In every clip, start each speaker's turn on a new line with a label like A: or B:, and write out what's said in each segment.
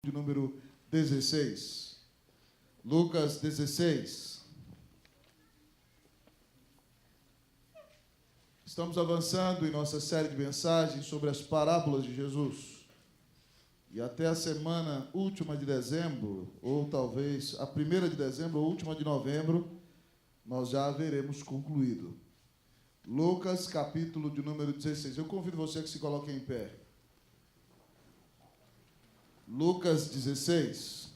A: de número 16. Lucas 16. Estamos avançando em nossa série de mensagens sobre as parábolas de Jesus. E até a semana última de dezembro, ou talvez a primeira de dezembro ou última de novembro, nós já haveremos concluído. Lucas, capítulo de número 16. Eu convido você que se coloque em pé. Lucas 16.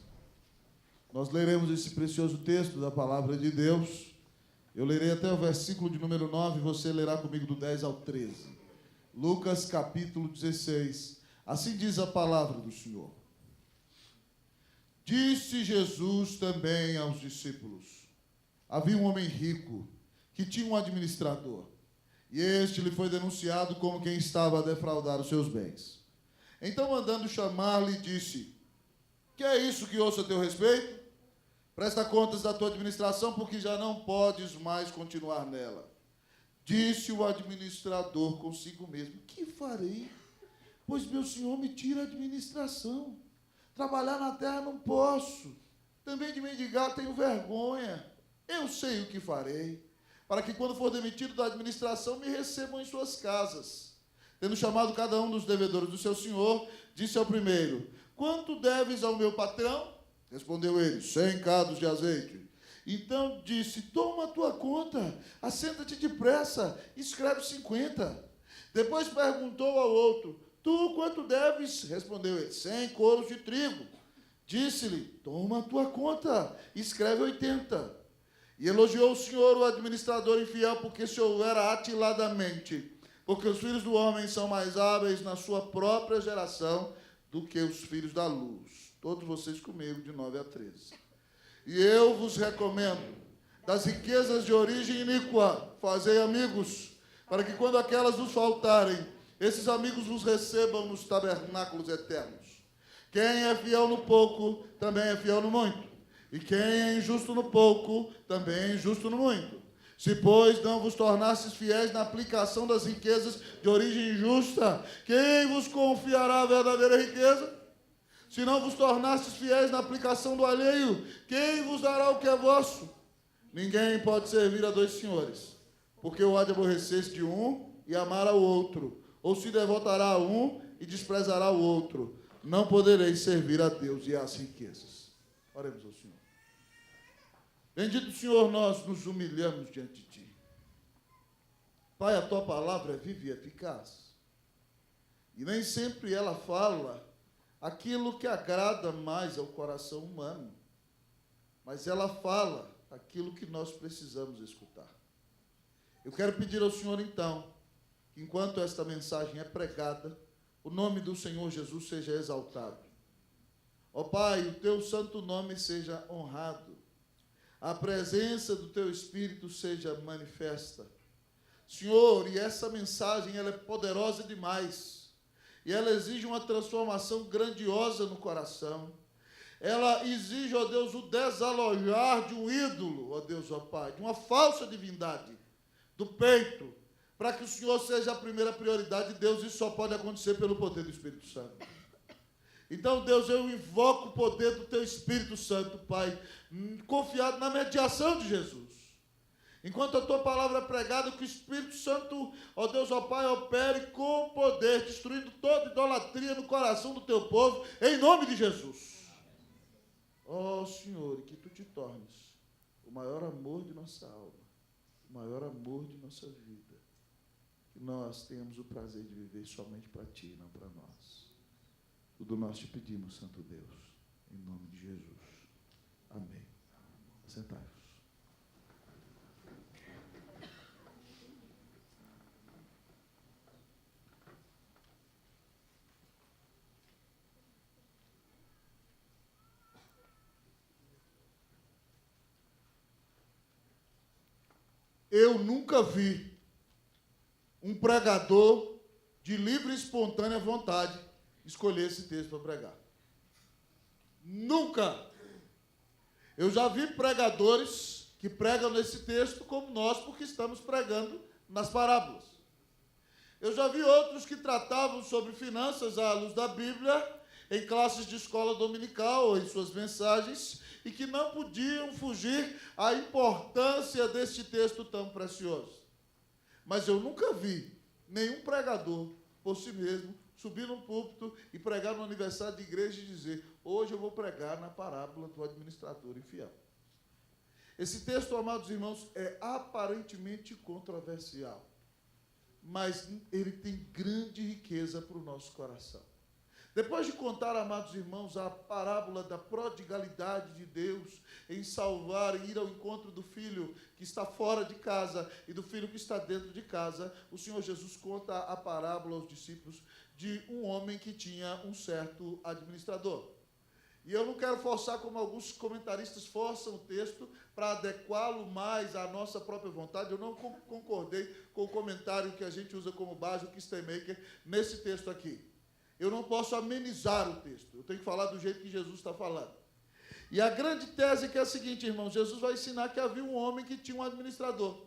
A: Nós leremos esse precioso texto da palavra de Deus. Eu lerei até o versículo de número 9, você lerá comigo do 10 ao 13. Lucas, capítulo 16. Assim diz a palavra do Senhor. Disse Jesus também aos discípulos: havia um homem rico que tinha um administrador, e este lhe foi denunciado como quem estava a defraudar os seus bens. Então, mandando chamar-lhe, disse: que é isso que ouço a teu respeito? Presta contas da tua administração, porque já não podes mais continuar nela. Disse o administrador consigo mesmo: que farei? Pois meu senhor me tira a administração. Trabalhar na terra não posso. Também de mendigar tenho vergonha. Eu sei o que farei, para que quando for demitido da administração, me recebam em suas casas. Tendo chamado cada um dos devedores do seu senhor, disse ao primeiro: quanto deves ao meu patrão? Respondeu ele: 100 cados de azeite. Então disse: toma a tua conta, assenta-te depressa, escreve 50. Depois perguntou ao outro: tu quanto deves? Respondeu ele: 100 coros de trigo. Disse-lhe: toma a tua conta, escreve 80. E elogiou o senhor, o administrador infiel, porque se houvera atiladamente, porque os filhos do homem são mais hábeis na sua própria geração do que os filhos da luz. Todos vocês comigo, de 9 a 13. E eu vos recomendo, das riquezas de origem iníqua, fazei amigos, para que quando aquelas vos faltarem, esses amigos vos recebam nos tabernáculos eternos. Quem é fiel no pouco, também é fiel no muito. E quem é injusto no pouco, também é injusto no muito. Se, pois, não vos tornastes fiéis na aplicação das riquezas de origem injusta, quem vos confiará a verdadeira riqueza? Se não vos tornastes fiéis na aplicação do alheio, quem vos dará o que é vosso? Ninguém pode servir a dois senhores, porque ou há de aborrecer-se de um e amar ao outro, ou se devotará a um e desprezará o outro. Não podereis servir a Deus e às riquezas. Oremos ao Senhor. Bendito Senhor, nós nos humilhamos diante de Ti. Pai, a Tua palavra é viva e eficaz. E nem sempre ela fala aquilo que agrada mais ao coração humano, mas ela fala aquilo que nós precisamos escutar. Eu quero pedir ao Senhor, então, que enquanto esta mensagem é pregada, o nome do Senhor Jesus seja exaltado. Ó Pai, o Teu santo nome seja honrado. A presença do Teu Espírito seja manifesta. Senhor, e essa mensagem ela é poderosa demais. E ela exige uma transformação grandiosa no coração. Ela exige, ó Deus, o desalojar de um ídolo, ó Deus, ó Pai, de uma falsa divindade do peito, para que o Senhor seja a primeira prioridade de Deus. Isso só pode acontecer pelo poder do Espírito Santo. Então, Deus, eu invoco o poder do Teu Espírito Santo, Pai, confiado na mediação de Jesus. Enquanto a Tua palavra é pregada, que o Espírito Santo, ó Deus, ó Pai, opere com poder, destruindo toda idolatria no coração do Teu povo, em nome de Jesus. Ó Senhor, que Tu te tornes o maior amor de nossa alma, o maior amor de nossa vida. Que nós tenhamos o prazer de viver somente para Ti e não para nós. Tudo nós te pedimos, Santo Deus, em nome de Jesus. Amém. Sentai-vos. Eu nunca vi um pregador de livre e espontânea vontade escolher esse texto para pregar. Nunca. Eu já vi pregadores que pregam nesse texto como nós, porque estamos pregando nas parábolas. Eu já vi outros que tratavam sobre finanças à luz da Bíblia em classes de escola dominical, em suas mensagens, e que não podiam fugir à importância deste texto tão precioso. Mas eu nunca vi nenhum pregador, por si mesmo, subir num púlpito e pregar no aniversário de igreja e dizer: hoje eu vou pregar na parábola do administrador infiel. Esse texto, amados irmãos, é aparentemente controversial, mas ele tem grande riqueza para o nosso coração. Depois de contar, amados irmãos, a parábola da prodigalidade de Deus em salvar e ir ao encontro do filho que está fora de casa e do filho que está dentro de casa, o Senhor Jesus conta a parábola aos discípulos de um homem que tinha um certo administrador. E eu não quero forçar como alguns comentaristas forçam o texto para adequá-lo mais à nossa própria vontade. Eu não concordei com o comentário que a gente usa como base, o Kistemaker, nesse texto aqui. Eu não posso amenizar o texto. Eu tenho que falar do jeito que Jesus está falando. E a grande tese que é a seguinte, irmão: Jesus vai ensinar que havia um homem que tinha um administrador.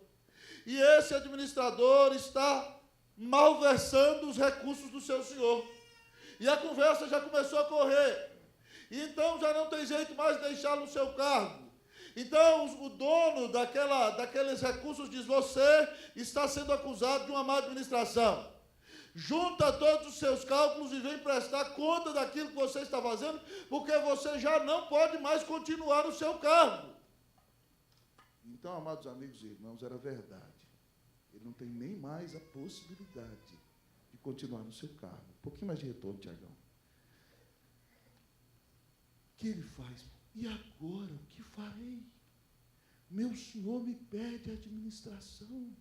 A: E esse administrador está malversando os recursos do seu senhor. E a conversa já começou a correr. E então já não tem jeito mais de deixá-lo no seu cargo. Então o dono daqueles recursos diz: você está sendo acusado de uma má administração. Junta todos os seus cálculos e vem prestar conta daquilo que você está fazendo, porque você já não pode mais continuar no seu cargo. Então, amados amigos e irmãos, era verdade. Ele não tem nem mais a possibilidade de continuar no seu cargo. Um pouquinho mais de retorno, Tiagão. O que ele faz? E agora, o que farei? Meu senhor me pede administração.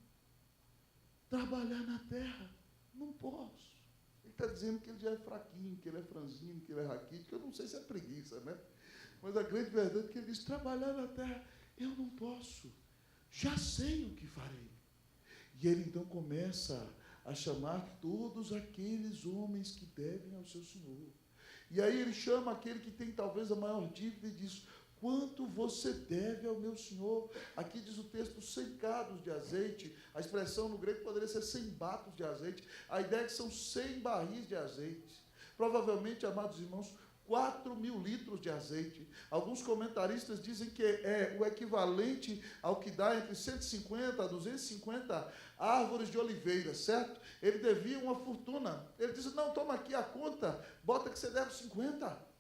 A: Trabalhar na terra. Não posso. Ele está dizendo que ele já é fraquinho, que ele é franzino, que ele é raquítico. Eu não sei se é preguiça, né? Mas a grande verdade é que ele diz: trabalhar na terra, eu não posso. Já sei o que farei. E ele então começa a chamar todos aqueles homens que devem ao seu senhor. E aí ele chama aquele que tem talvez a maior dívida e diz: quanto você deve ao meu senhor? Aqui diz o texto 100 cados de azeite. A expressão no grego poderia ser 100 batos de azeite. A ideia é que são 100 barris de azeite. Provavelmente, amados irmãos, 4.000 litros de azeite. Alguns comentaristas dizem que é o equivalente ao que dá entre 150 a 250 árvores de oliveira, certo? Ele devia uma fortuna. Ele disse: não, toma aqui a conta, bota que você deve 50.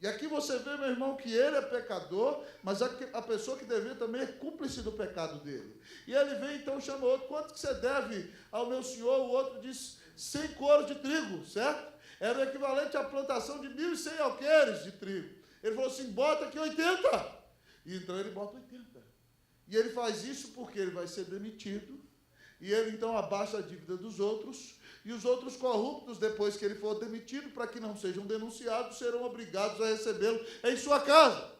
A: E aqui você vê, meu irmão, que ele é pecador, mas a pessoa que devia também é cúmplice do pecado dele. E ele vem, então, chama o outro: quanto que você deve ao meu senhor? O outro diz: 100 coros de trigo, certo? Era o equivalente à plantação de 1.100 alqueires de trigo. Ele falou assim: bota aqui 80. E então ele bota 80. E ele faz isso porque ele vai ser demitido. E ele, então, abaixa a dívida dos outros. E os outros corruptos, depois que ele for demitido, para que não sejam denunciados, serão obrigados a recebê-lo em sua casa.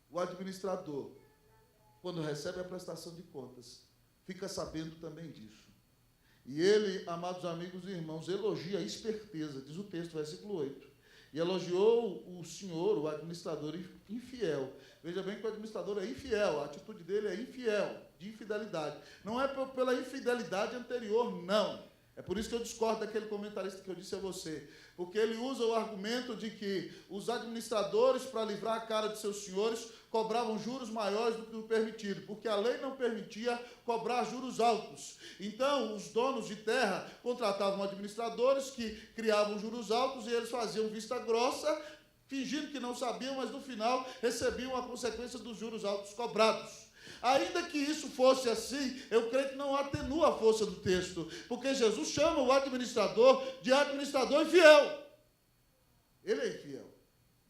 A: O administrador, quando recebe a prestação de contas, fica sabendo também disso. E ele, amados amigos e irmãos, elogia a esperteza, diz o texto, versículo 8. E elogiou o senhor, o administrador infiel. Veja bem que o administrador é infiel, a atitude dele é infiel, de infidelidade. Não é pela infidelidade anterior, não. É por isso que eu discordo daquele comentarista que eu disse a você. Porque ele usa o argumento de que os administradores, para livrar a cara de seus senhores, cobravam juros maiores do que o permitido, porque a lei não permitia cobrar juros altos. Então, os donos de terra contratavam administradores que criavam juros altos e eles faziam vista grossa, fingindo que não sabiam, mas no final recebiam a consequência dos juros altos cobrados. Ainda que isso fosse assim, eu creio que não atenua a força do texto, porque Jesus chama o administrador de administrador infiel. Ele é infiel.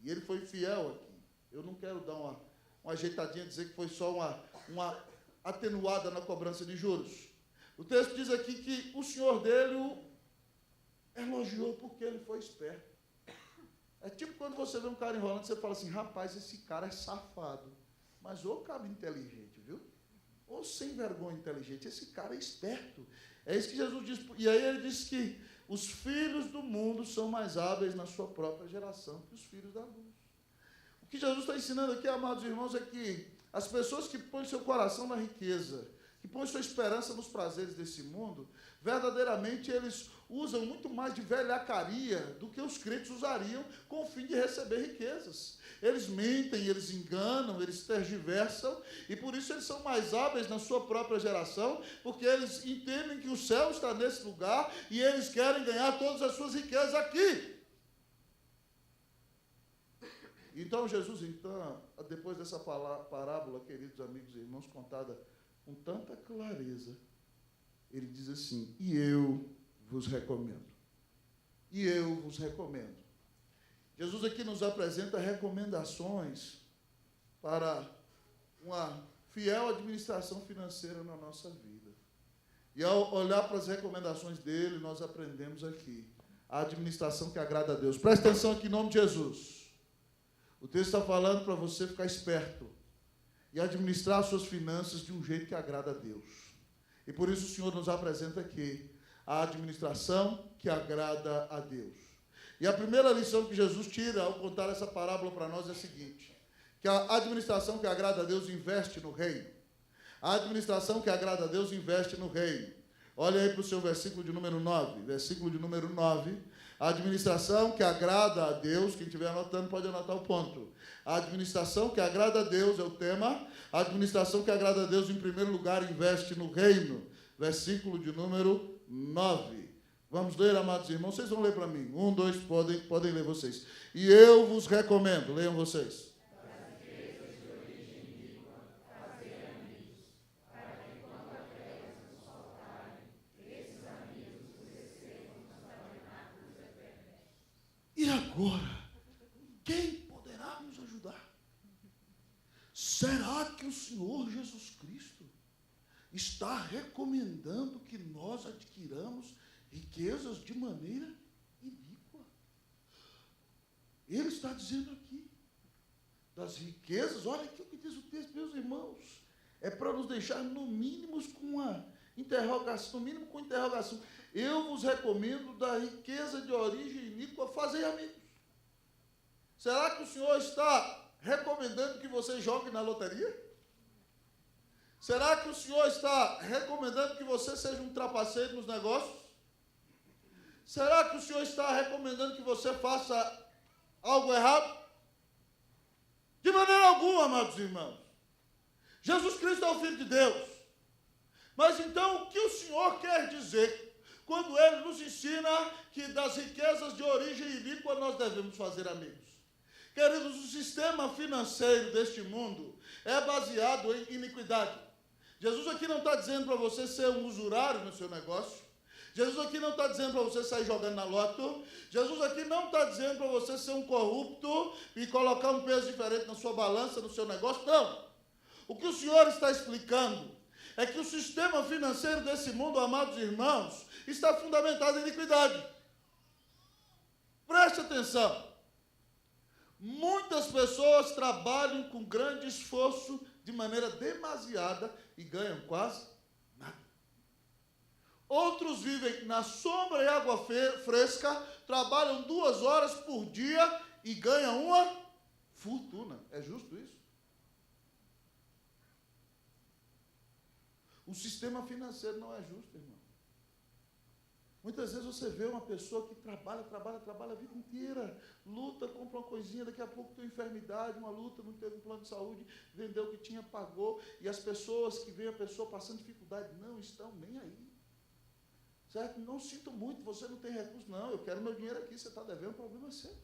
A: E ele foi fiel aqui. Eu não quero dar uma ajeitadinha, dizer que foi só uma atenuada na cobrança de juros. O texto diz aqui que o senhor dele o elogiou porque ele foi esperto. É tipo quando você vê um cara enrolando, você fala assim: rapaz, esse cara é safado. Mas ô cara inteligente, viu? Ou sem vergonha inteligente, esse cara é esperto. É isso que Jesus diz. E aí ele diz que os filhos do mundo são mais hábeis na sua própria geração que os filhos da luz. O que Jesus está ensinando aqui, amados irmãos, é que as pessoas que põem seu coração na riqueza, que põem sua esperança nos prazeres desse mundo, verdadeiramente eles usam muito mais de velhacaria do que os crentes usariam com o fim de receber riquezas. Eles mentem, eles enganam, eles tergiversam, e por isso eles são mais hábeis na sua própria geração, porque eles entendem que o céu está nesse lugar e eles querem ganhar todas as suas riquezas aqui. Então, Jesus, depois dessa parábola, queridos amigos e irmãos, contada com tanta clareza, ele diz assim: e eu vos recomendo. E eu vos recomendo. Jesus aqui nos apresenta recomendações para uma fiel administração financeira na nossa vida. E ao olhar para as recomendações dele, nós aprendemos aqui a administração que agrada a Deus. Presta atenção aqui em nome de Jesus. O texto está falando para você ficar esperto e administrar as suas finanças de um jeito que agrada a Deus. E por isso o Senhor nos apresenta aqui a administração que agrada a Deus. E a primeira lição que Jesus tira ao contar essa parábola para nós é a seguinte: que a administração que agrada a Deus investe no reino. A administração que agrada a Deus investe no reino. Olha aí para o seu versículo de número 9. Versículo de número 9. A administração que agrada a Deus, quem estiver anotando pode anotar o ponto. A administração que agrada a Deus é o tema. A administração que agrada a Deus, em primeiro lugar, investe no reino. Versículo de número 9. Vamos ler, amados irmãos. Vocês vão ler para mim. 1, 2, podem ler vocês. E eu vos recomendo. Leiam vocês. E agora, quem poderá nos ajudar? Será que o Senhor Jesus Cristo está recomendando que nós adquiramos riquezas de maneira iníqua? Ele está dizendo aqui das riquezas. Olha aqui o que diz o texto, meus irmãos. É para nos deixar, no mínimo, com uma interrogação, no mínimo com interrogação. Eu vos recomendo da riqueza de origem iníqua, fazei amigos. Será que o Senhor está recomendando que você jogue na loteria? Será que o Senhor está recomendando que você seja um trapaceiro nos negócios? Será que o Senhor está recomendando que você faça algo errado? De maneira alguma, amados irmãos. Jesus Cristo é o Filho de Deus. Mas então, o que o Senhor quer dizer quando Ele nos ensina que das riquezas de origem iníqua nós devemos fazer amigos? Queridos, o sistema financeiro deste mundo é baseado em iniquidade. Jesus aqui não está dizendo para você ser um usurário no seu negócio. Jesus aqui não está dizendo para você sair jogando na loto. Jesus aqui não está dizendo para você ser um corrupto e colocar um peso diferente na sua balança, no seu negócio. Não. O que o Senhor está explicando é que o sistema financeiro desse mundo, amados irmãos, está fundamentado em iniquidade. Preste atenção. Muitas pessoas trabalham com grande esforço, de maneira demasiada, e ganham quase nada. Outros vivem na sombra e água fresca, trabalham 2 horas por dia e ganham uma fortuna. É justo isso? O sistema financeiro não é justo, irmão. Muitas vezes você vê uma pessoa que trabalha a vida inteira, luta, compra uma coisinha, daqui a pouco tem uma enfermidade, uma luta, não teve um plano de saúde, vendeu o que tinha, pagou, e as pessoas que veem a pessoa passando dificuldade não estão nem aí. Certo? Não sinto muito, você não tem recurso, não, eu quero meu dinheiro aqui, você está devendo, o problema é seu.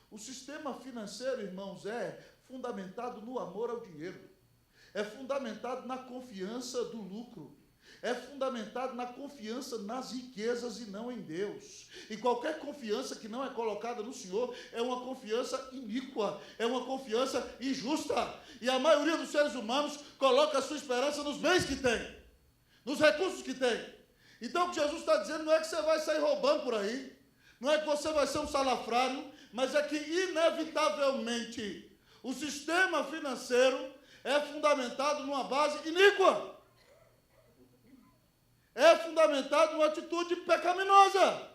A: O sistema financeiro, irmãos, é fundamentado no amor ao dinheiro, é fundamentado na confiança do lucro, é fundamentado na confiança nas riquezas e não em Deus. E qualquer confiança que não é colocada no Senhor é uma confiança iníqua, é uma confiança injusta. E a maioria dos seres humanos coloca a sua esperança nos bens que tem, nos recursos que tem. Então o que Jesus está dizendo não é que você vai sair roubando por aí, não é que você vai ser um salafrário, mas é que inevitavelmente o sistema financeiro é fundamentado numa base iníqua. É fundamentado numa atitude pecaminosa.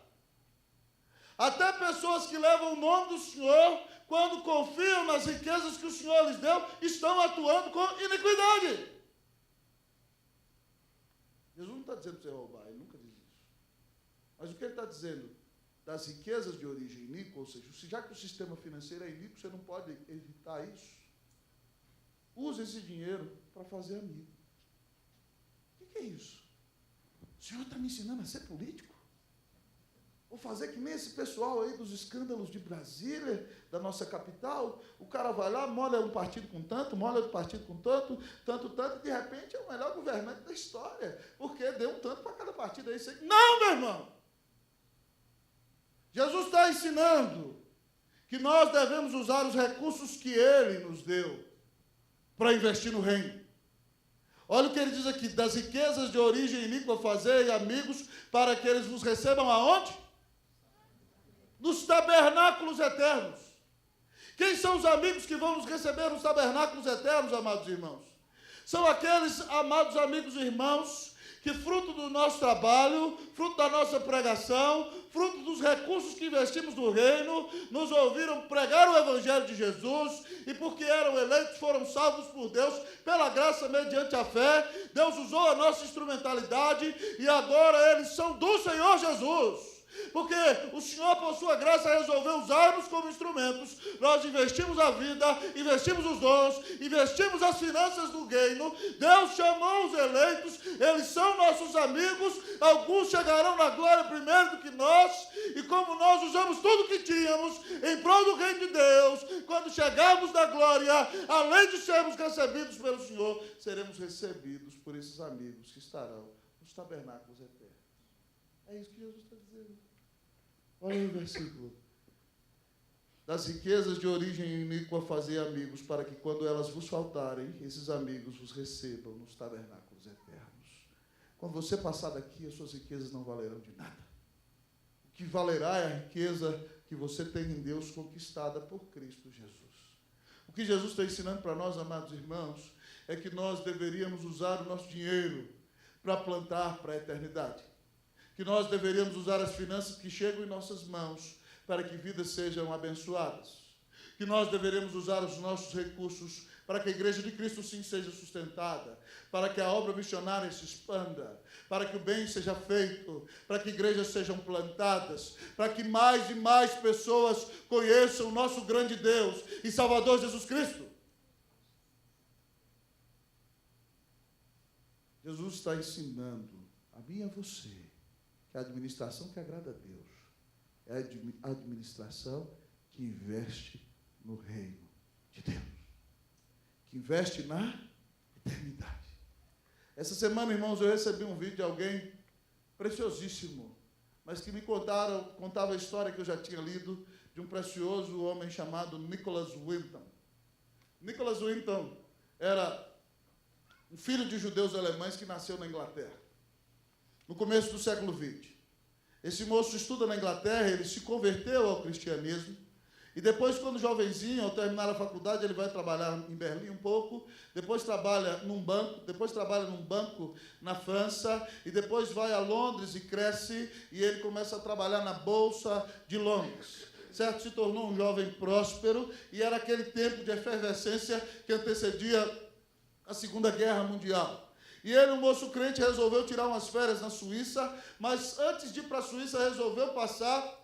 A: Até pessoas que levam o nome do Senhor, quando confiam nas riquezas que o Senhor lhes deu, estão atuando com iniquidade. Jesus não está dizendo para você roubar, ele nunca diz isso. Mas o que ele está dizendo? Das riquezas de origem iníqua, ou seja, já que o sistema financeiro é iníquo, você não pode evitar isso. Use esse dinheiro para fazer amigo. O que é isso? O senhor está me ensinando a ser político? Vou fazer que nem esse pessoal aí dos escândalos de Brasília, da nossa capital. O cara vai lá, molha um partido com tanto, molha outro partido com tanto, e de repente é o melhor governante da história, porque deu um tanto para cada partido aí. Não, meu irmão! Jesus está ensinando que nós devemos usar os recursos que Ele nos deu para investir no reino. Olha o que ele diz aqui: das riquezas de origem iníqua fazei amigos, para que eles vos recebam aonde? Nos tabernáculos eternos. Quem são os amigos que vão nos receber nos tabernáculos eternos, amados irmãos? São aqueles amados amigos e irmãos que, fruto do nosso trabalho, fruto da nossa pregação, fruto dos recursos que investimos no reino, nos ouviram pregar o Evangelho de Jesus, e porque eram eleitos, foram salvos por Deus, pela graça, mediante a fé. Deus usou a nossa instrumentalidade, e agora eles são do Senhor Jesus. Porque o Senhor, por sua graça, resolveu usar-nos como instrumentos. Nós investimos a vida, investimos os dons, investimos as finanças do reino. Deus chamou os eleitos, eles são nossos amigos. Alguns chegarão na glória primeiro do que nós, e como nós usamos tudo que tínhamos em prol do reino de Deus, quando chegarmos na glória, além de sermos recebidos pelo Senhor, seremos recebidos por esses amigos que estarão nos tabernáculos eternos. É isso que Jesus está dizendo. Olha aí o versículo. Das riquezas de origem iníqua fazei amigos, para que quando elas vos faltarem, esses amigos vos recebam nos tabernáculos eternos. Quando você passar daqui, as suas riquezas não valerão de nada. O que valerá é a riqueza que você tem em Deus, conquistada por Cristo Jesus. O que Jesus está ensinando para nós, amados irmãos, é que nós deveríamos usar o nosso dinheiro para plantar para a eternidade. Que nós deveríamos usar as finanças que chegam em nossas mãos para que vidas sejam abençoadas. Que nós deveríamos usar os nossos recursos para que a Igreja de Cristo sim seja sustentada, para que a obra missionária se expanda, para que o bem seja feito, para que igrejas sejam plantadas, para que mais e mais pessoas conheçam o nosso grande Deus e Salvador Jesus Cristo. Jesus está ensinando a mim e a você que a administração que agrada a Deus é a administração que investe no reino de Deus, que investe na eternidade. Essa semana, irmãos, eu recebi um vídeo de alguém preciosíssimo, mas que me contava a história que eu já tinha lido, de um precioso homem chamado Nicholas Winton. Nicholas Winton era um filho de judeus alemães que nasceu na Inglaterra, no começo do século XX. Esse moço estuda na Inglaterra, ele se converteu ao cristianismo, e depois, quando jovenzinho, ao terminar a faculdade, ele vai trabalhar em Berlim um pouco, depois trabalha num banco na França, e depois vai a Londres e cresce, e ele começa a trabalhar na Bolsa de Londres. Certo? Se tornou um jovem próspero, e era aquele tempo de efervescência que antecedia a Segunda Guerra Mundial. E ele, um moço crente, resolveu tirar umas férias na Suíça, mas antes de ir para a Suíça, resolveu passar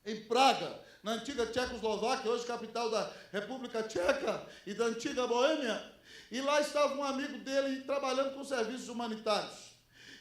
A: em Praga, na antiga Tchecoslováquia, hoje capital da República Tcheca e da antiga Boêmia. E lá estava um amigo dele trabalhando com serviços humanitários.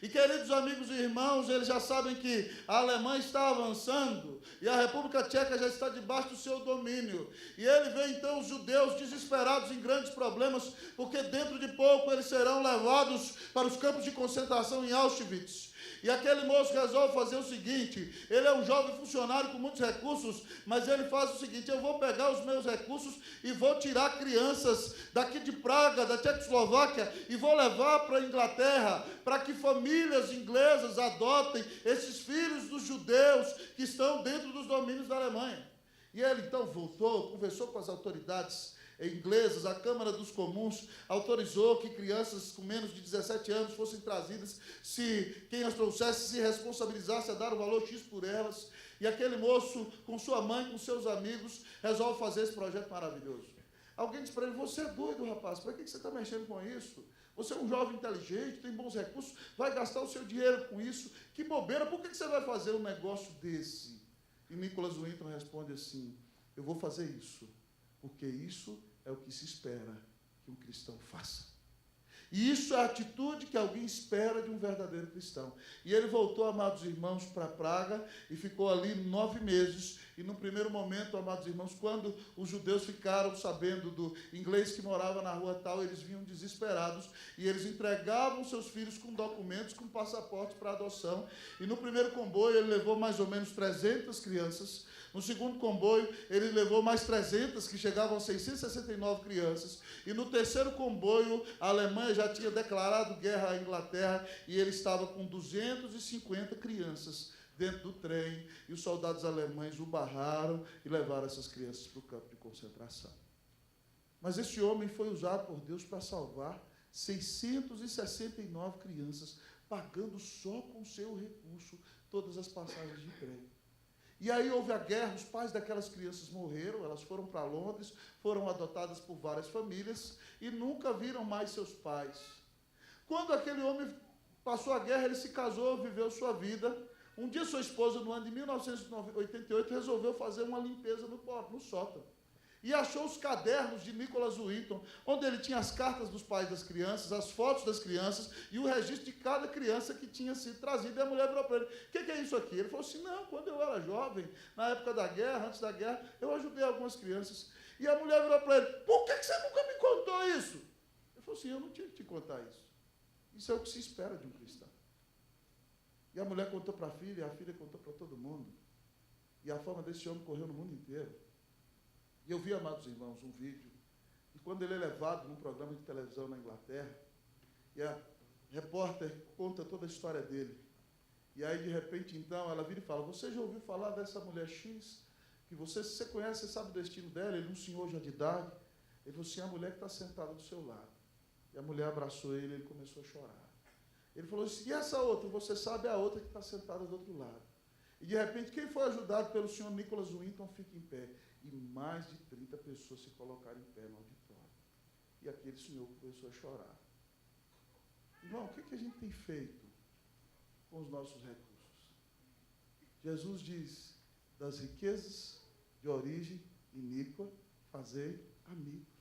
A: E, queridos amigos e irmãos, eles já sabem que a Alemanha está avançando e a República Tcheca já está debaixo do seu domínio. E ele vê, então, os judeus desesperados em grandes problemas, porque dentro de pouco eles serão levados para os campos de concentração em Auschwitz. E aquele moço resolve fazer o seguinte: ele é um jovem funcionário com muitos recursos, mas ele faz o seguinte: eu vou pegar os meus recursos e vou tirar crianças daqui de Praga, da Tchecoslováquia, e vou levar para a Inglaterra, para que famílias inglesas adotem esses filhos dos judeus que estão dentro dos domínios da Alemanha. E ele então voltou, conversou com as autoridades inglesas, a Câmara dos Comuns autorizou que crianças com menos de 17 anos fossem trazidas, se quem as trouxesse se responsabilizasse a dar o valor X por elas. E aquele moço, com sua mãe, com seus amigos, resolve fazer esse projeto maravilhoso. Alguém diz para ele: você é doido, rapaz, para que você está mexendo com isso? Você é um jovem inteligente, tem bons recursos, vai gastar o seu dinheiro com isso. Que bobeira, por que você vai fazer um negócio desse? E Nicholas Winton responde assim: eu vou fazer isso, porque isso é o que se espera que um cristão faça. E isso é a atitude que alguém espera de um verdadeiro cristão. E ele voltou, amados irmãos, para Praga e ficou ali 9 meses. E no primeiro momento, amados irmãos, quando os judeus ficaram sabendo do inglês que morava na rua tal, eles vinham desesperados e eles entregavam seus filhos com documentos, com passaportes para adoção. E no primeiro comboio ele levou mais ou menos 300 crianças. No segundo comboio, ele levou mais 300, que chegavam a 669 crianças. E no terceiro comboio, a Alemanha já tinha declarado guerra à Inglaterra e ele estava com 250 crianças dentro do trem. E os soldados alemães o barraram e levaram essas crianças para o campo de concentração. Mas esse homem foi usado por Deus para salvar 669 crianças, pagando só com seu recurso todas as passagens de trem. E aí houve a guerra, os pais daquelas crianças morreram, elas foram para Londres, foram adotadas por várias famílias e nunca viram mais seus pais. Quando aquele homem passou a guerra, ele se casou, viveu sua vida. Um dia sua esposa, no ano de 1988, resolveu fazer uma limpeza no sótão. E achou os cadernos de Nicholas Winton, onde ele tinha as cartas dos pais das crianças, as fotos das crianças e o registro de cada criança que tinha sido trazida. E a mulher virou para ele: o que é isso aqui? Ele falou assim: não, quando eu era jovem, na época da guerra, antes da guerra, eu ajudei algumas crianças. E a mulher virou para ele: por que você nunca me contou isso? Ele falou assim: eu não tinha que te contar isso. Isso é o que se espera de um cristão. E a mulher contou para a filha, e a filha contou para todo mundo. E a fama desse homem correu no mundo inteiro. E eu vi, amados irmãos, um vídeo, e quando ele é levado num programa de televisão na Inglaterra, e a repórter conta toda a história dele. E aí, de repente, então, ela vira e fala: você já ouviu falar dessa mulher X? Que você, se você conhece, você sabe o destino dela? Ele é um senhor já de idade. Ele falou assim: a mulher que está sentada do seu lado. E a mulher abraçou ele e ele começou a chorar. Ele falou assim: e essa outra? Você sabe a outra que está sentada do outro lado. E, de repente, quem foi ajudado pelo senhor Nicholas Winton fica em pé. E mais de 30 pessoas se colocaram em pé no auditório. E aquele senhor começou a chorar. Irmão, o que a gente tem feito com os nossos recursos? Jesus diz: das riquezas de origem iníqua, fazei amigos.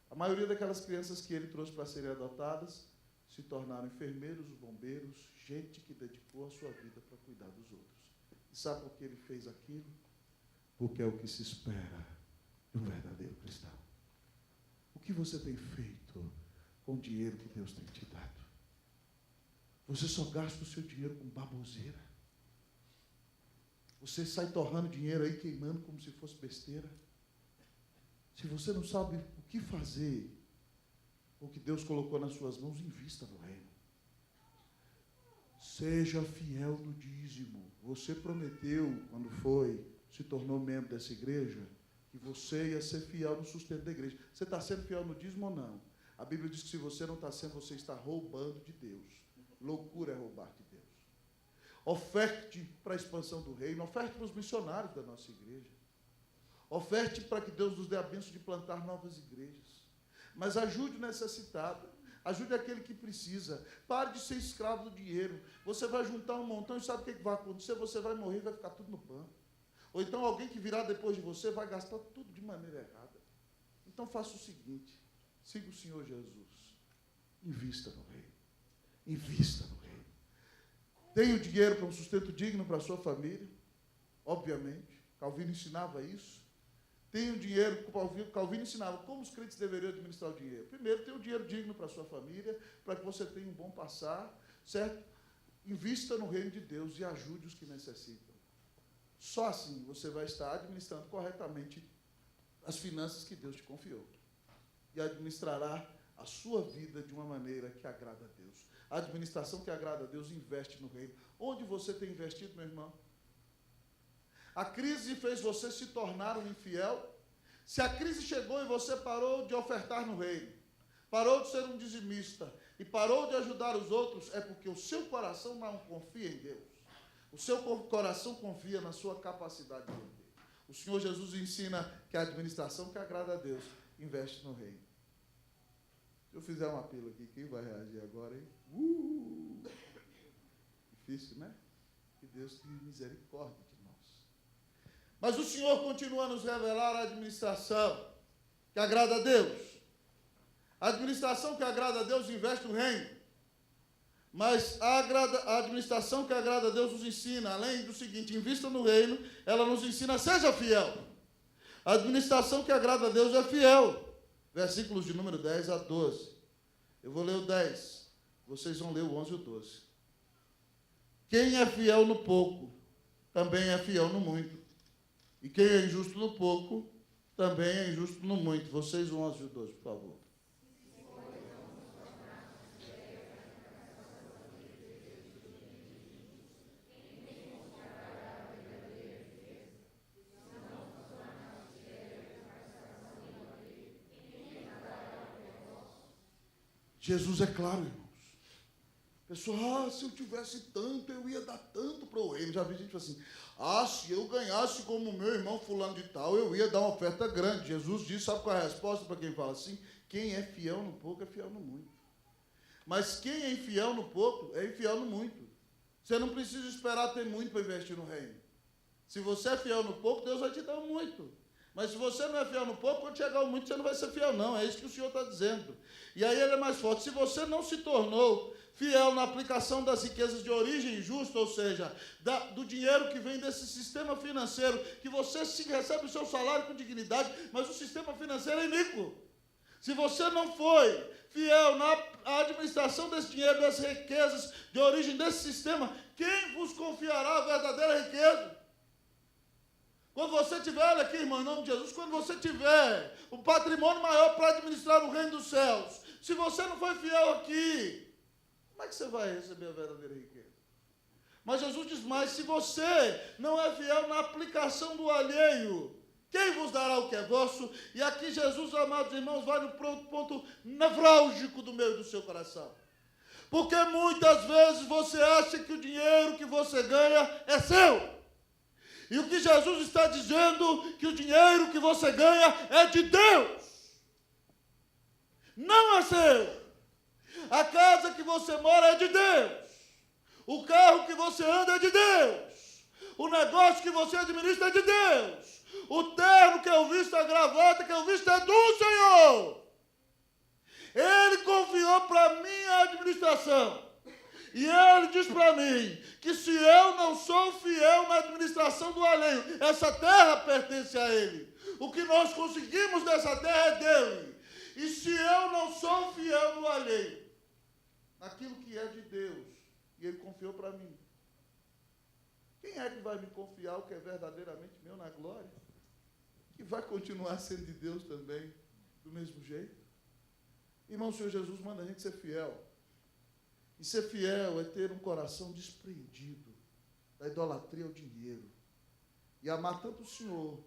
A: A maioria daquelas crianças que ele trouxe para serem adotadas se tornaram enfermeiros, bombeiros, gente que dedicou a sua vida para cuidar dos outros. E sabe por que ele fez aquilo? Porque é o que se espera de um verdadeiro cristão. O que você tem feito com o dinheiro que Deus tem te dado? Você só gasta o seu dinheiro com baboseira? Você sai torrando dinheiro aí, queimando como se fosse besteira? Se você não sabe o que fazer com o que Deus colocou nas suas mãos, invista no reino. Seja fiel no dízimo. Você prometeu, quando se tornou membro dessa igreja, que você ia ser fiel no sustento da igreja. Você está sendo fiel no dízimo ou não? A Bíblia diz que se você não está sendo, você está roubando de Deus. Loucura é roubar de Deus. Oferte para a expansão do reino, oferte para os missionários da nossa igreja. Oferte para que Deus nos dê a bênção de plantar novas igrejas. Mas ajude o necessitado. Ajude aquele que precisa. Pare de ser escravo do dinheiro. Você vai juntar um montão e sabe o que vai acontecer? Você vai morrer e vai ficar tudo no banco. Ou então alguém que virá depois de você vai gastar tudo de maneira errada. Então faça o seguinte: siga o Senhor Jesus. Invista no reino. Invista no reino. Tenha o dinheiro para um sustento digno para a sua família. Obviamente. Calvino ensinava isso. Tenha o dinheiro, Calvino ensinava como os crentes deveriam administrar o dinheiro. Primeiro, tenha o dinheiro digno para a sua família, para que você tenha um bom passar, certo? Invista no reino de Deus e ajude os que necessitam. Só assim você vai estar administrando corretamente as finanças que Deus te confiou. E administrará a sua vida de uma maneira que agrada a Deus. A administração que agrada a Deus investe no reino. Onde você tem investido, meu irmão? A crise fez você se tornar um infiel? Se a crise chegou e você parou de ofertar no reino, parou de ser um dizimista e parou de ajudar os outros, é porque o seu coração não confia em Deus. O seu coração confia na sua capacidade de render. O Senhor Jesus ensina que a administração que agrada a Deus investe no reino. Se eu fizer um apelo aqui, quem vai reagir agora, hein? Difícil, né? Que Deus tenha misericórdia de nós. Mas o Senhor continua a nos revelar a administração que agrada a Deus. A administração que agrada a Deus investe o reino. Mas a administração que agrada a Deus nos ensina, além do seguinte, invista no reino, ela nos ensina, seja fiel. A administração que agrada a Deus é fiel. Versículos de número 10 a 12. Eu vou ler o 10. Vocês vão ler o 11 e o 12. Quem é fiel no pouco, também é fiel no muito. E quem é injusto no pouco, também é injusto no muito. Vocês o 11 e o 12, por favor. Jesus é claro, irmãos. Pessoal, se eu tivesse tanto, eu ia dar tanto para o reino. Já vi gente assim, se eu ganhasse como meu irmão fulano de tal, eu ia dar uma oferta grande. Jesus disse, sabe qual é a resposta para quem fala assim? Quem é fiel no pouco é fiel no muito. Mas quem é infiel no pouco é infiel no muito. Você não precisa esperar ter muito para investir no reino. Se você é fiel no pouco, Deus vai te dar muito. Mas se você não é fiel no pouco, quando chegar o muito, você não vai ser fiel, não. É isso que o Senhor está dizendo. E aí ele é mais forte. Se você não se tornou fiel na aplicação das riquezas de origem justa, ou seja, do dinheiro que vem desse sistema financeiro, que você recebe o seu salário com dignidade, mas o sistema financeiro é iníquo. Se você não foi fiel na administração desse dinheiro, das riquezas de origem desse sistema, quem vos confiará a verdadeira riqueza? Quando você tiver, olha aqui, irmão, em nome de Jesus, quando você tiver um patrimônio maior para administrar o reino dos céus, se você não foi fiel aqui, como é que você vai receber a verdadeira riqueza? Mas Jesus diz mais, se você não é fiel na aplicação do alheio, quem vos dará o que é vosso? E aqui Jesus, amados irmãos, vai no ponto nevrálgico do meio do seu coração. Porque muitas vezes você acha que o dinheiro que você ganha é seu. E o que Jesus está dizendo, que o dinheiro que você ganha é de Deus. Não é seu. A casa que você mora é de Deus. O carro que você anda é de Deus. O negócio que você administra é de Deus. O terno que eu visto, a gravata que eu visto é do Senhor. Ele confiou para mim a administração. E ele diz para mim que se eu não sou fiel na administração do alheio, essa terra pertence a ele. O que nós conseguimos dessa terra é dele. E se eu não sou fiel no alheio, naquilo que é de Deus, e ele confiou para mim, quem é que vai me confiar o que é verdadeiramente meu na glória? Que vai continuar sendo de Deus também, do mesmo jeito? Irmão, o Senhor Jesus manda a gente ser fiel. E ser fiel é ter um coração desprendido da idolatria ao dinheiro. E amar tanto o Senhor,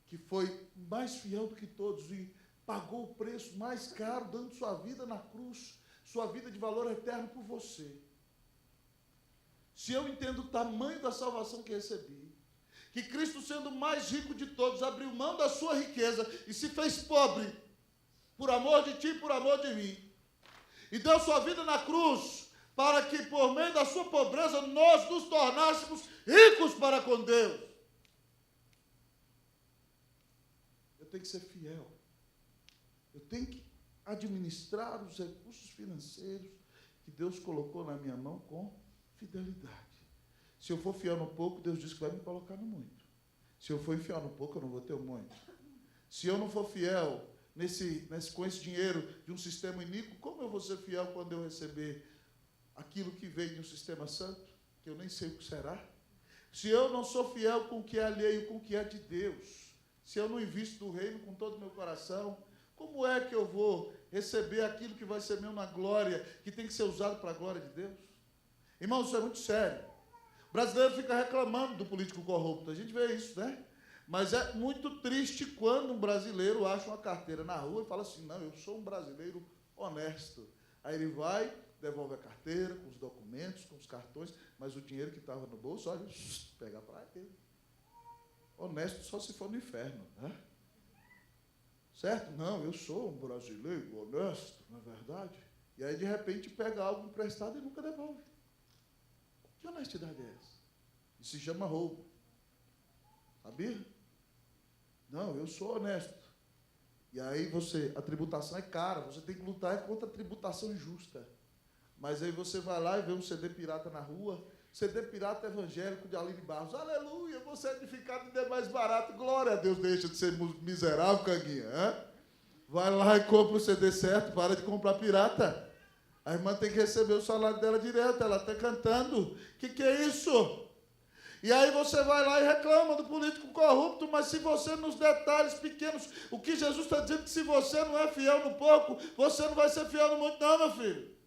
A: que foi mais fiel do que todos e pagou o preço mais caro, dando sua vida na cruz, sua vida de valor eterno por você. Se eu entendo o tamanho da salvação que recebi, que Cristo, sendo o mais rico de todos, abriu mão da sua riqueza e se fez pobre, por amor de ti e por amor de mim, e deu sua vida na cruz, para que por meio da sua pobreza nós nos tornássemos ricos para com Deus. Eu tenho que ser fiel. Eu tenho que administrar os recursos financeiros que Deus colocou na minha mão com fidelidade. Se eu for fiel no pouco, Deus diz que vai me colocar no muito. Se eu for infiel no pouco, eu não vou ter o muito. Se eu não for fiel com esse dinheiro de um sistema iníquo, como eu vou ser fiel quando eu receber aquilo que vem de um sistema santo, que eu nem sei o que será? Se eu não sou fiel com o que é alheio, com o que é de Deus, se eu não invisto no reino com todo o meu coração, como é que eu vou receber aquilo que vai ser meu na glória, que tem que ser usado para a glória de Deus? Irmãos, isso é muito sério. O brasileiro fica reclamando do político corrupto, a gente vê isso, né? Mas é muito triste quando um brasileiro acha uma carteira na rua e fala assim, não, eu sou um brasileiro honesto. Aí ele vai, devolve a carteira, com os documentos, com os cartões, mas o dinheiro que estava no bolso, olha, pega para ele. Honesto só se for no inferno, né? Certo? Não, eu sou um brasileiro honesto, não é verdade? E aí, de repente, pega algo emprestado e nunca devolve. Que honestidade é essa? Isso se chama roubo. Sabia? Não, eu sou honesto. E aí a tributação é cara, você tem que lutar contra a tributação injusta. Mas aí você vai lá e vê um CD pirata na rua, CD pirata evangélico de Aline Barros. Aleluia, você é edificado e é mais barato. Glória a Deus, deixa de ser miserável, canguinha. Hein? Vai lá e compra o CD certo, para de comprar pirata. A irmã tem que receber o salário dela direto, ela está cantando. Que é isso? E aí você vai lá e reclama do político corrupto, mas se você nos detalhes pequenos, o que Jesus está dizendo que se você não é fiel no pouco, você não vai ser fiel no muito não, meu filho.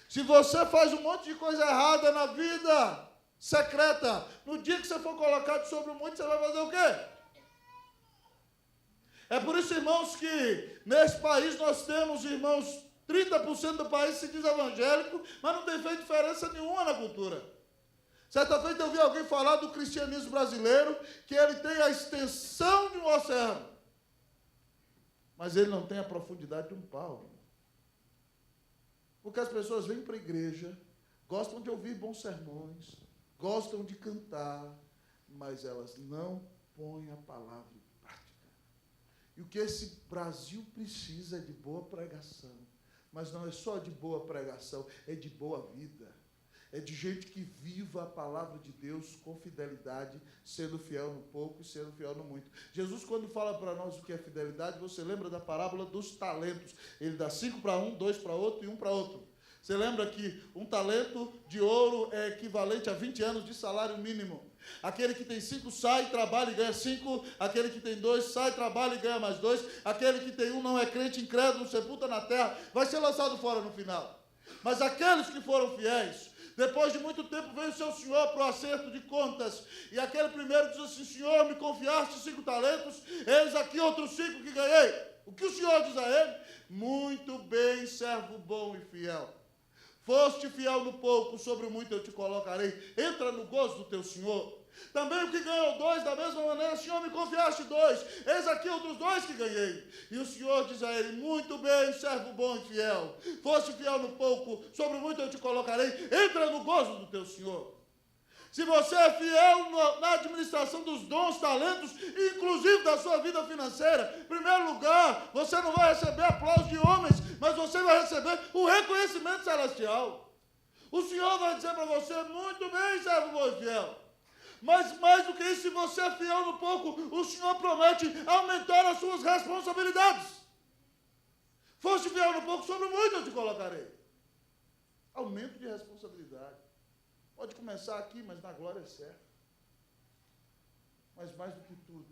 A: Se você faz um monte de coisa errada na vida secreta, no dia que você for colocado sobre o muito, você vai fazer o quê? É por isso, irmãos, que nesse país nós temos, irmãos, 30% do país se diz evangélico, mas não tem feito diferença nenhuma na cultura. Certa feita eu vi alguém falar do cristianismo brasileiro, que ele tem a extensão de um oceano, mas ele não tem a profundidade de um pau. Porque as pessoas vêm para a igreja, gostam de ouvir bons sermões, gostam de cantar, mas elas não põem a palavra em prática. E o que esse Brasil precisa é de boa pregação. Mas não é só de boa pregação, é de boa vida. É de gente que viva a palavra de Deus com fidelidade, sendo fiel no pouco e sendo fiel no muito. Jesus, quando fala para nós o que é fidelidade, você lembra da parábola dos talentos. Ele dá 5 para um, 2 para outro e 1 para outro. Você lembra que um talento de ouro é equivalente a 20 anos de salário mínimo. Aquele que tem 5 sai, trabalha e ganha 5. Aquele que tem 2 sai, trabalha e ganha mais 2. Aquele que tem 1 não é crente, incrédulo, sepulta na terra, vai ser lançado fora no final. Mas aqueles que foram fiéis, depois de muito tempo veio o seu senhor para o acerto de contas. E aquele primeiro diz assim: Senhor, me confiaste 5 talentos, eis aqui outros 5 que ganhei. O que o Senhor diz a ele? Muito bem, servo bom e fiel. Foste fiel no pouco, sobre o muito eu te colocarei. Entra no gozo do teu Senhor. Também o que ganhou 2, da mesma maneira, Senhor, me confiaste 2. Eis aqui outros 2 que ganhei. E o Senhor diz a ele: muito bem, servo bom e fiel. Foste fiel no pouco, sobre o muito eu te colocarei. Entra no gozo do teu Senhor. Se você é fiel na administração dos dons, talentos, inclusive da sua vida financeira, em primeiro lugar, você não vai receber aplauso de homens, mas você vai receber o reconhecimento celestial. O Senhor vai dizer para você: muito bem, servo bom e fiel. Mas mais do que isso, se você é fiel no pouco, o Senhor promete aumentar as suas responsabilidades. Foste fiel no pouco, sobre muito eu te colocarei. Aumento de responsabilidade. Pode começar aqui, mas na glória é certo. Mas mais do que tudo,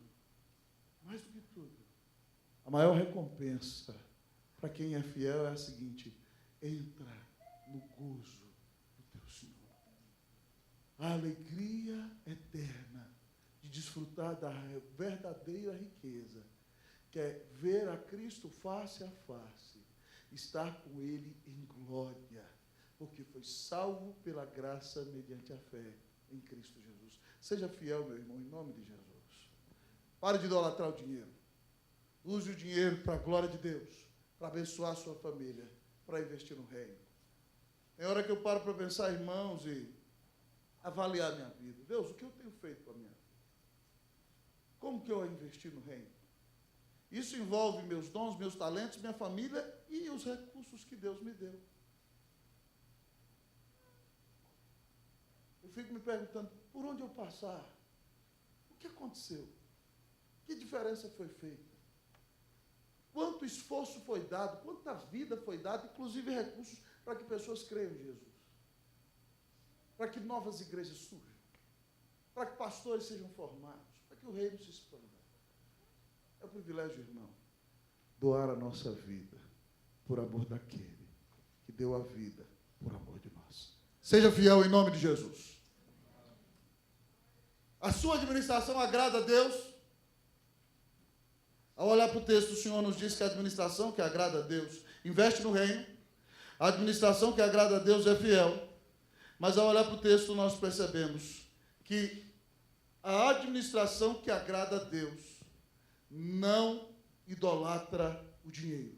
A: a maior recompensa para quem é fiel é a seguinte: entra no gozo do teu Senhor. A alegria eterna de desfrutar da verdadeira riqueza, que é ver a Cristo face a face, estar com Ele em glória, porque foi salvo pela graça mediante a fé em Cristo Jesus. Seja fiel, meu irmão, em nome de Jesus. Pare de idolatrar o dinheiro. Use o dinheiro para a glória de Deus, para abençoar a sua família, para investir no reino. É hora que eu paro para pensar, irmãos, e avaliar minha vida. Deus, o que eu tenho feito para a minha vida? Como que eu investi no reino? Isso envolve meus dons, meus talentos, minha família e os recursos que Deus me deu. Eu fico me perguntando, por onde eu passar? O que aconteceu? Que diferença foi feita? Quanto esforço foi dado? Quanta vida foi dada, inclusive recursos, para que pessoas creiam em Jesus? Para que novas igrejas surjam? Para que pastores sejam formados? Para que o reino se expanda? É um privilégio, irmão, doar a nossa vida por amor daquele que deu a vida por amor de nós. Seja fiel em nome de Jesus. A sua administração agrada a Deus? Ao olhar para o texto, o Senhor nos diz que a administração que agrada a Deus investe no reino. A administração que agrada a Deus é fiel. Mas ao olhar para o texto, nós percebemos que a administração que agrada a Deus não idolatra o dinheiro.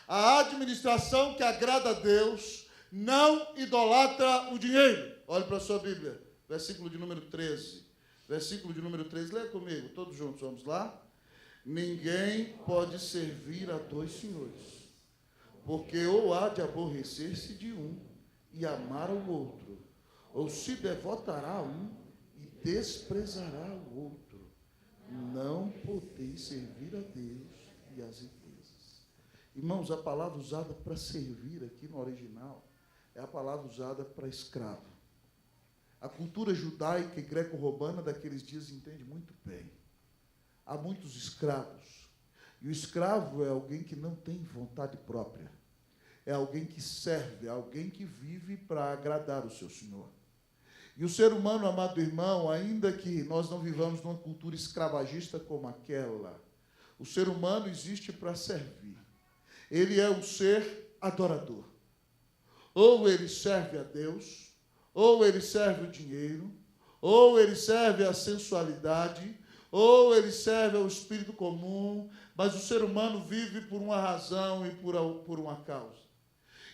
A: A administração que agrada a Deus não idolatra o dinheiro. Olhe para a sua Bíblia, versículo de número 13. Versículo de número 13, leia comigo, todos juntos, vamos lá? Ninguém pode servir a dois senhores, porque ou há de aborrecer-se de um e amar ao outro, ou se devotará a um e desprezará o outro. Não podeis servir a Deus e às riquezas. Irmãos, a palavra usada para servir aqui no original é a palavra usada para escravo. A cultura judaica e greco-romana daqueles dias entende muito bem. Há muitos escravos. E o escravo é alguém que não tem vontade própria. É alguém que serve, é alguém que vive para agradar o seu Senhor. E o ser humano, amado irmão, ainda que nós não vivamos numa cultura escravagista como aquela, o ser humano existe para servir. Ele é um ser adorador. Ou ele serve a Deus, ou ele serve o dinheiro, ou ele serve a sensualidade, ou ele serve ao espírito comum, mas o ser humano vive por uma razão e por uma causa.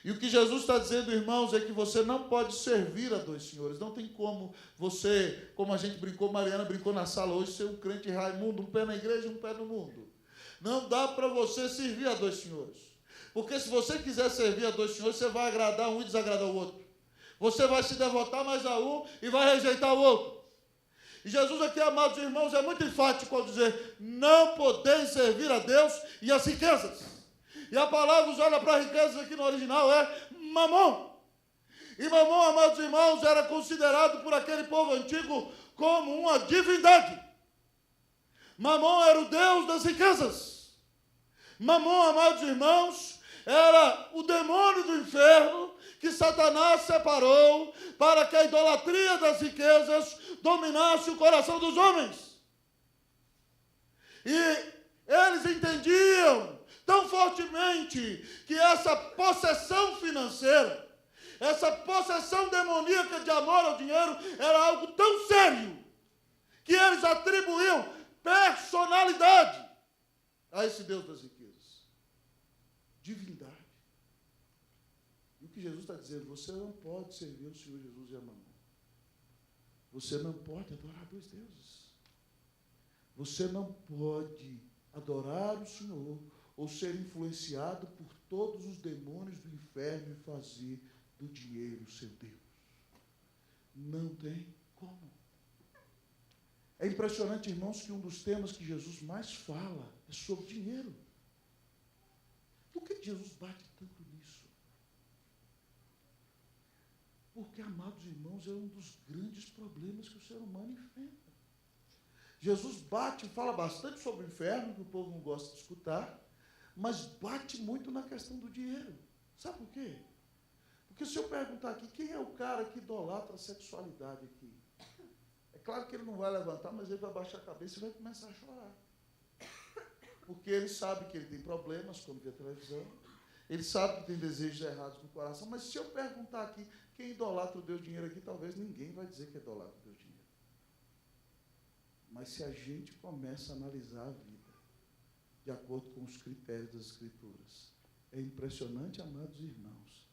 A: E o que Jesus está dizendo, irmãos, é que você não pode servir a dois senhores. Não tem como você, como a gente brincou, Mariana brincou na sala hoje, ser um crente Raimundo, um pé na igreja e um pé no mundo. Não dá para você servir a dois senhores. Porque se você quiser servir a dois senhores, você vai agradar um e desagradar o outro. Você vai se devotar mais a um e vai rejeitar o outro. E Jesus aqui, amados irmãos, é muito enfático ao dizer, não podeis servir a Deus e as riquezas. E a palavra usada para riquezas aqui no original é mamon. E mamon, amados irmãos, era considerado por aquele povo antigo como uma divindade. Mamon era o Deus das riquezas. Mamon, amados irmãos, era o demônio do inferno que Satanás separou para que a idolatria das riquezas dominasse o coração dos homens. E eles entendiam tão fortemente que essa possessão financeira, essa possessão demoníaca de amor ao dinheiro era algo tão sério que eles atribuíam personalidade a esse Deus das riquezas. Divindade. E o que Jesus está dizendo, você não pode servir o Senhor Jesus e a Mamon. Você não pode adorar dois deuses. Você não pode adorar o Senhor ou ser influenciado por todos os demônios do inferno e fazer do dinheiro seu Deus. Não tem como. É impressionante, irmãos, que um dos temas que Jesus mais fala é sobre dinheiro. Por que Jesus bate tanto nisso? Porque, amados irmãos, é um dos grandes problemas que o ser humano enfrenta. Jesus bate e fala bastante sobre o inferno, que o povo não gosta de escutar, mas bate muito na questão do dinheiro. Sabe por quê? Porque se eu perguntar aqui, quem é o cara que idolatra a sexualidade aqui? É claro que ele não vai levantar, mas ele vai baixar a cabeça e vai começar a chorar. Porque ele sabe que ele tem problemas quando vê a televisão, ele sabe que tem desejos errados no coração, mas se eu perguntar aqui, quem idolatra o Deus dinheiro aqui, talvez ninguém vai dizer que idolatra o Deus dinheiro. Mas se a gente começa a analisar a vida de acordo com os critérios das Escrituras, é impressionante, amados irmãos,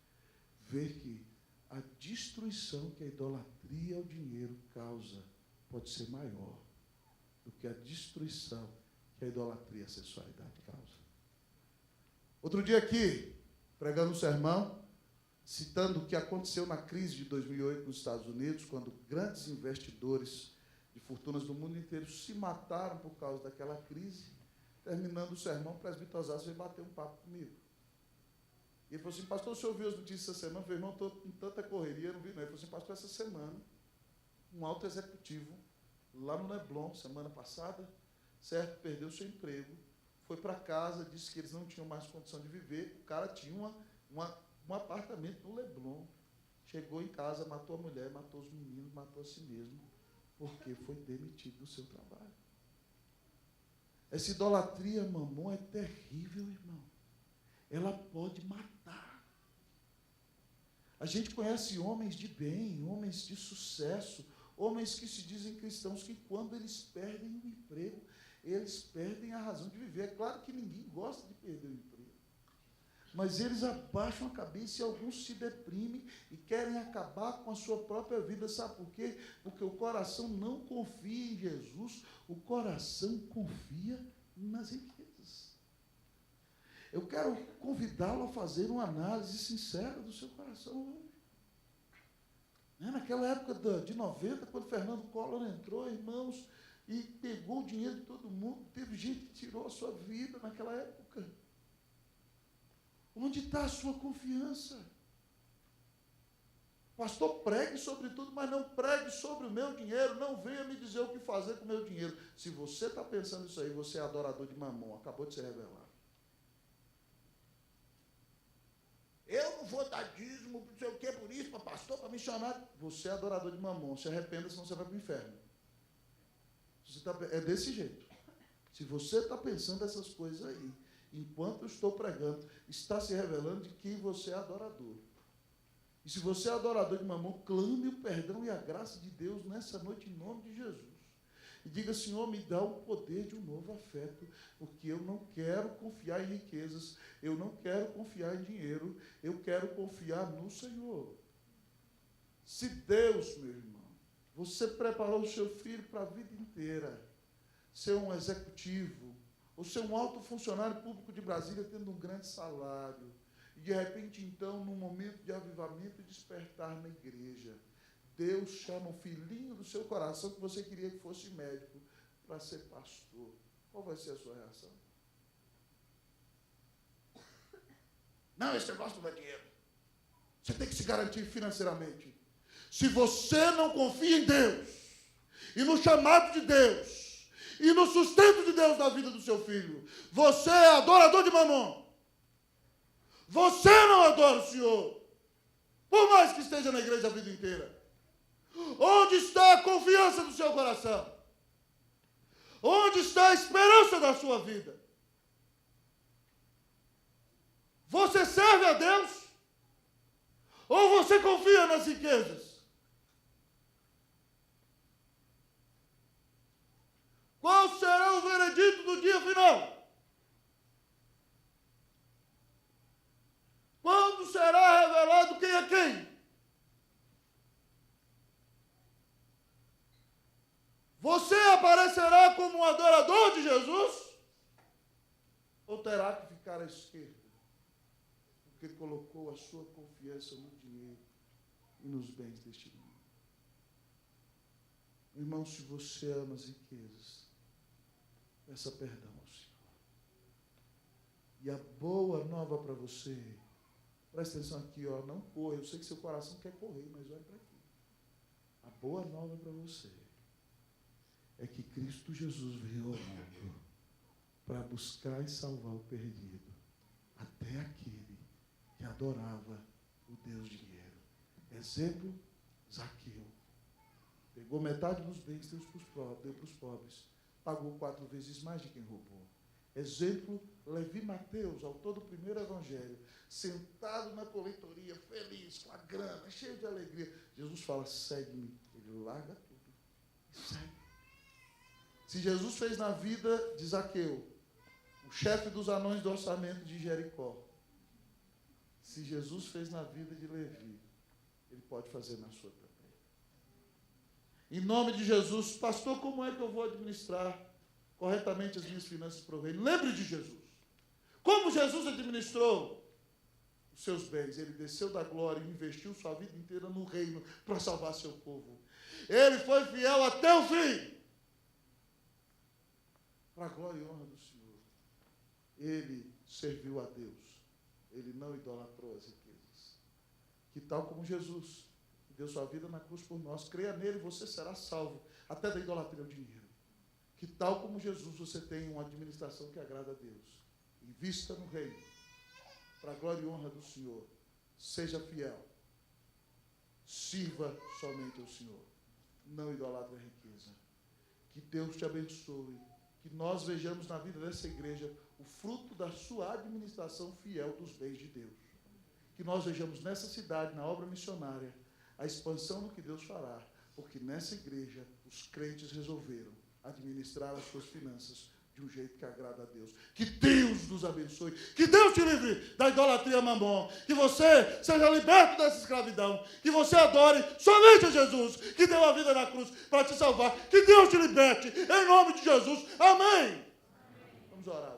A: ver que a destruição que a idolatria ao dinheiro causa pode ser maior do que a destruição que a idolatria à sexualidade causa. Outro dia aqui, pregando um sermão, citando o que aconteceu na crise de 2008 nos Estados Unidos, quando grandes investidores de fortunas do mundo inteiro se mataram por causa daquela crise. Terminando o sermão, o presbítero Osasio veio bater um papo comigo. E ele falou assim, pastor, o senhor viu as notícias essa semana? Eu falei, irmão, estou com tanta correria, não vi não. Ele falou assim, pastor, essa semana, um alto executivo, lá no Leblon, semana passada, certo, perdeu seu emprego, foi para casa, disse que eles não tinham mais condição de viver, o cara tinha um apartamento no Leblon, chegou em casa, matou a mulher, matou os meninos, matou a si mesmo, porque foi demitido do seu trabalho. Essa idolatria, mamon, é terrível, irmão. Ela pode matar. A gente conhece homens de bem, homens de sucesso, homens que se dizem cristãos, que quando eles perdem o emprego, eles perdem a razão de viver. É claro que ninguém gosta de perder o emprego. Mas eles abaixam a cabeça e alguns se deprimem e querem acabar com a sua própria vida. Sabe por quê? Porque o coração não confia em Jesus, o coração confia nas riquezas. Eu quero convidá-lo a fazer uma análise sincera do seu coração hoje. Naquela época de 90, quando Fernando Collor entrou, irmãos, e pegou o dinheiro de todo mundo, teve gente que tirou a sua vida naquela época. Onde está a sua confiança? Pastor, pregue sobre tudo, mas não pregue sobre o meu dinheiro. Não venha me dizer o que fazer com o meu dinheiro. Se você está pensando isso aí, você é adorador de mamon. Acabou de ser revelado. Eu não vou dar dízimo, não sei o que, por isso, para pastor, para missionário. Você é adorador de mamon. Se arrependa, senão você vai para o inferno. É desse jeito. Se você está pensando essas coisas aí, enquanto eu estou pregando, está se revelando de quem você é adorador. E se você é adorador de mamon, clame o perdão e a graça de Deus nessa noite, em nome de Jesus. E diga, Senhor, me dá o poder de um novo afeto, porque eu não quero confiar em riquezas, eu não quero confiar em dinheiro, eu quero confiar no Senhor. Se Deus, meu irmão, você preparou o seu filho para a vida inteira, ser um executivo, ou ser um alto funcionário público de Brasília tendo um grande salário, e de repente, então, num momento de avivamento e despertar na igreja, Deus chama o filhinho do seu coração, que você queria que fosse médico, para ser pastor. Qual vai ser a sua reação? Não, esse negócio não é dinheiro. Você tem que se garantir financeiramente. Se você não confia em Deus, e no chamado de Deus, e no sustento de Deus na vida do seu filho, você é adorador de mamon. Você não adora o Senhor, por mais que esteja na igreja a vida inteira. Onde está a confiança do seu coração? Onde está a esperança da sua vida? Você serve a Deus? Ou você confia nas riquezas? Qual será o veredito do dia final? Quando será revelado quem é quem? Você aparecerá como um adorador de Jesus? Ou terá que ficar à esquerda? Porque colocou a sua confiança no dinheiro e nos bens deste mundo. Irmão, se você ama as riquezas, peça perdão ao Senhor. E a boa nova para você, presta atenção aqui, ó, não corra. Eu sei que seu coração quer correr, mas olha para aqui. A boa nova para você é que Cristo Jesus veio ao mundo para buscar e salvar o perdido, até aquele que adorava o Deus dinheiro. Exemplo, Zaqueu. Pegou metade dos bens, deu para os pobres, pagou 4 vezes mais de quem roubou. Exemplo, Levi Mateus, autor do primeiro evangelho, sentado na coletoria, feliz, com a grana, cheio de alegria. Jesus fala, segue-me. Ele larga tudo e segue. Se Jesus fez na vida de Zaqueu, o chefe dos anões do orçamento de Jericó, se Jesus fez na vida de Levi, ele pode fazer na sua também. Em nome de Jesus, pastor, como é que eu vou administrar corretamente as minhas finanças para o reino? Lembre de Jesus. Como Jesus administrou os seus bens? Ele desceu da glória e investiu sua vida inteira no reino para salvar seu povo. Ele foi fiel até o fim. Para a glória e honra do Senhor. Ele serviu a Deus. Ele não idolatrou as riquezas. Que tal como Jesus, que deu sua vida na cruz por nós, creia nele, você será salvo, até da idolatria ao dinheiro. Que tal como Jesus, você tem uma administração que agrada a Deus. Invista no reino, para a glória e honra do Senhor. Seja fiel. Sirva somente ao Senhor. Não idolatre a riqueza. Que Deus te abençoe. Que nós vejamos na vida dessa igreja o fruto da sua administração fiel dos bens de Deus. Que nós vejamos nessa cidade, na obra missionária, a expansão do que Deus fará, porque nessa igreja os crentes resolveram administrar as suas finanças de um jeito que agrada a Deus. Que Deus nos abençoe. Que Deus te livre da idolatria mamon. Que você seja liberto dessa escravidão. Que você adore somente a Jesus, que deu a vida na cruz para te salvar. Que Deus te liberte, em nome de Jesus. Amém. Vamos orar.